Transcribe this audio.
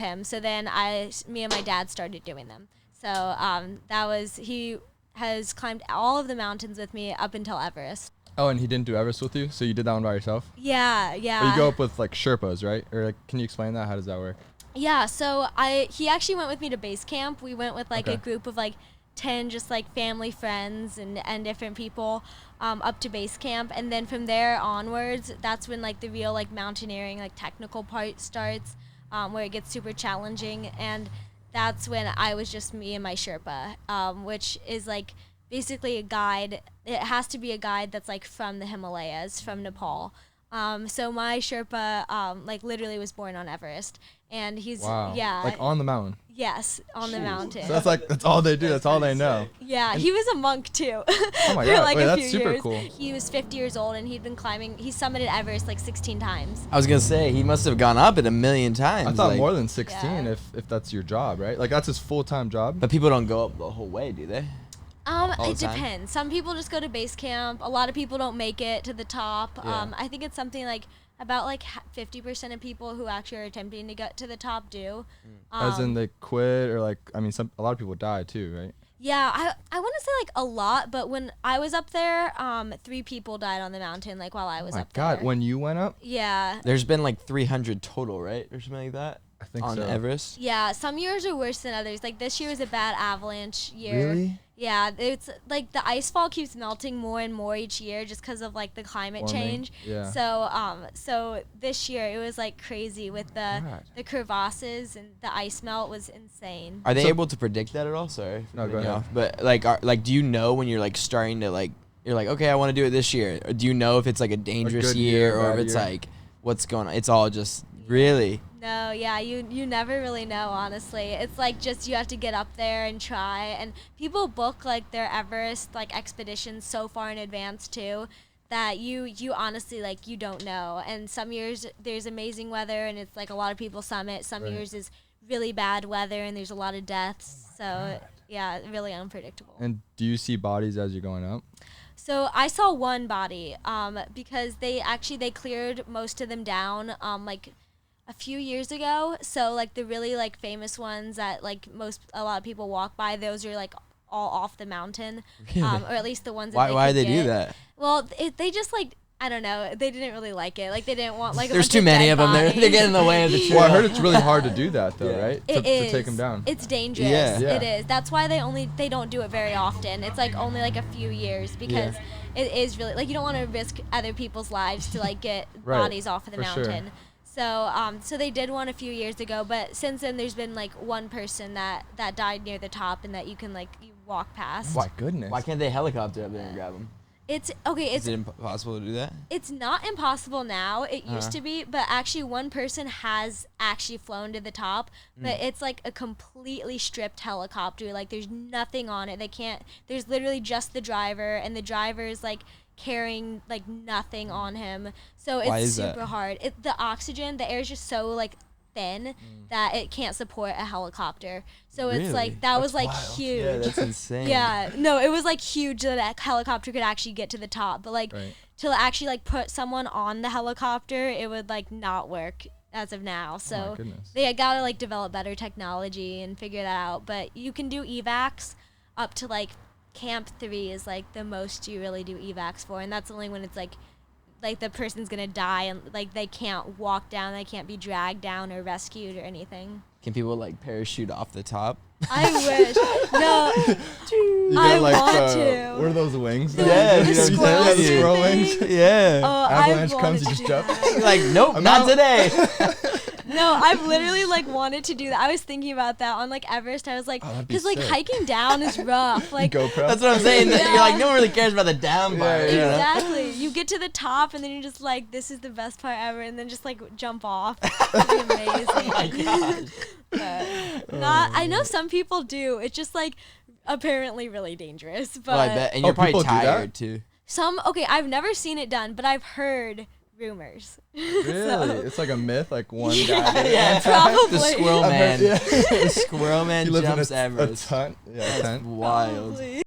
him. So then me and my dad started doing them. So he has climbed all of the mountains with me up until Everest. Oh, and he didn't do Everest with you? So you did that one by yourself? Yeah. But you go up with like Sherpas, right? Or like, can you explain that? How does that work? Yeah, so he actually went with me to base camp. We went with like a group of like 10 just like family friends and different people up to base camp, and then from there onwards, that's when like the real like mountaineering like technical part starts, where it gets super challenging, and that's when I was just me and my Sherpa, which is like basically a guide. It has to be a guide that's like from the Himalayas, from Nepal. So my Sherpa like literally was born on Everest, and he's like on the mountain. Yes, on the mountain. So that's all they do. That's all they know. Yeah, he was a monk too. Oh my god, like wait, a that's few super years. cool. He was 50 years old, and he'd been climbing. He summited Everest like 16 times. I was gonna say he must have gone up it a million times. I thought like, more than 16 if that's your job, right? Like that's his full-time job. But people don't go up the whole way, do they? It depends. Some people just go to base camp. A lot of people don't make it to the top. Yeah. I think it's something like about like 50% of people who actually are attempting to get to the top do. As in they quit, or like, I mean, a lot of people die too, right? Yeah, I want to say like a lot, but when I was up there, 3 people died on the mountain like while I was up there. Oh my god, when you went up? Yeah. There's been like 300 total, right, or something like that. I think on so. Everest. Yeah, some years are worse than others. Like this year was a bad avalanche year. Really? Yeah, it's like the ice fall keeps melting more and more each year just because of like the climate change. Yeah. So this year it was like crazy with the crevasses, and the ice melt was insane. Are they able to predict that at all? Sorry. No, go ahead. But like, do you know when you're like starting to like, you're like, okay, I want to do it this year? Or do you know if it's like a dangerous year or if it's like, what's going on? It's all just really. No, yeah, you never really know, honestly. It's like just you have to get up there and try. And people book like their Everest like expeditions so far in advance too, that you honestly like you don't know. And some years there's amazing weather and it's like a lot of people summit. Some years is really bad weather and there's a lot of deaths. So yeah, really unpredictable. And do you see bodies as you're going up? So I saw one body because they cleared most of them down like a few years ago. So like the really like famous ones that like a lot of people walk by, those are like all off the mountain. Really? Or at least the ones that why did they do that? Well, they just like, I don't know, they didn't really like it. Like they didn't want like there's too many of them. They get in the way of the trail. Well, I heard it's really hard to do that though, right? It is. To take them down. It's dangerous. Yeah. It is. That's why they don't do it very often. It's like only like a few years because it is really like you don't want to risk other people's lives to like get bodies off of the mountain. Sure. So they did one a few years ago, but since then there's been like one person that died near the top and that you can like you walk past. My goodness. Why can't they helicopter up there and grab them? It's okay. Is it impossible to do that? It's not impossible now. It used to be, but actually one person has actually flown to the top, but it's like a completely stripped helicopter. Like there's nothing on it. There's literally just the driver, and the driver is like carrying like nothing on him. So it's super hard. The oxygen, the air is just so like thin that it can't support a helicopter. So it's like that's was like wild. Huge. Yeah, that's insane. Yeah, no, it was like huge that a helicopter could actually get to the top, but like to actually like put someone on the helicopter, it would like not work as of now. So they gotta like develop better technology and figure that out. But you can do evacs up to like Camp 3 is like the most you really do evacs for, and that's only when it's like the person's gonna die and like they can't walk down, they can't be dragged down or rescued or anything. Can people like parachute off the top? I wish. No. I want to. What are those wings? The squirrel wings. Yeah. Oh, Avalanche comes, you just jump. You're like, nope, not today. No, I've literally like wanted to do that. I was thinking about that on like Everest. I was like, because like hiking down is rough. Like GoPro. That's what I'm saying. You're like, no one really cares about the down part. Exactly. You get to the top and then you're just like, this is the best part ever, and then just like jump off. It'd be amazing. Oh my gosh. But I know some people do. It's just like apparently really dangerous. But I bet, and you're probably tired too. I've never seen it done, but I've heard rumors. Really? It's like a myth, like one guy. Yeah, probably. The squirrel man. The squirrel man jumps Everest. A ton. Yeah, That's wild. Probably.